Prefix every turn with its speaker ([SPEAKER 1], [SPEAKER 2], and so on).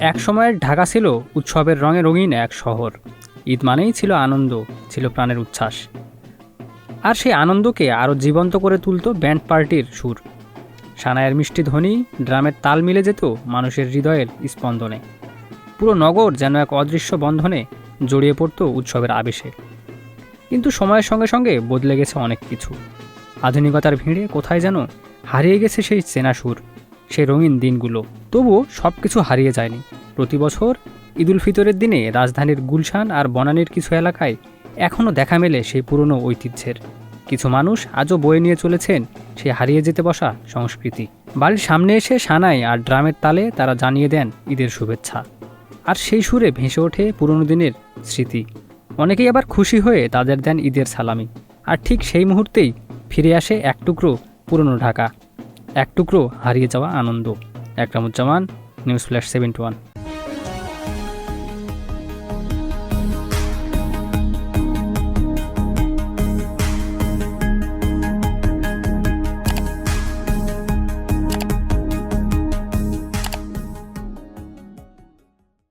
[SPEAKER 1] এক সময়ের ঢাকা ছিল উৎসবের রঙে রঙিন এক শহর। ঈদ মানেই ছিল আনন্দ, ছিল প্রাণের উচ্ছ্বাস। আর সেই আনন্দকে আরও জীবন্ত করে তুলত ব্যান্ড পার্টির সুর। সানায়ের মিষ্টি ধ্বনি, ড্রামের তাল মিলে যেত মানুষের হৃদয়ের স্পন্দনে। পুরো নগর যেন এক অদৃশ্য বন্ধনে জড়িয়ে পড়ত উৎসবের আবেশে। কিন্তু সময়ের সঙ্গে সঙ্গে বদলে গেছে অনেক কিছু। আধুনিকতার ভিড়ে কোথায় যেন হারিয়ে গেছে সেই চেনা সুর, সেই রঙিন দিনগুলো। তবুও সব কিছু হারিয়ে যায়নি। প্রতি বছর ঈদ উল ফিতরের দিনে রাজধানীর গুলশান আর বনানীর কিছু এলাকায় এখনও দেখা মেলে সেই পুরনো ঐতিহ্যের। কিছু মানুষ আজও বয়ে নিয়ে চলেছেন সেই হারিয়ে যেতে বসা সংস্কৃতি। বাড়ির সামনে এসে সানাই আর ড্রামের তালে তারা জানিয়ে দেন ঈদের শুভেচ্ছা। আর সেই সুরে ভেসে ওঠে পুরনো দিনের স্মৃতি। অনেকেই আবার খুশি হয়ে তাদের দেন ঈদের সালামি। আর ঠিক সেই মুহূর্তেই ফিরে আসে এক টুকরো পুরনো ঢাকা, এক টুকরো হারিয়ে যাওয়া আনন্দ। Ekramuzzaman, news flash 71।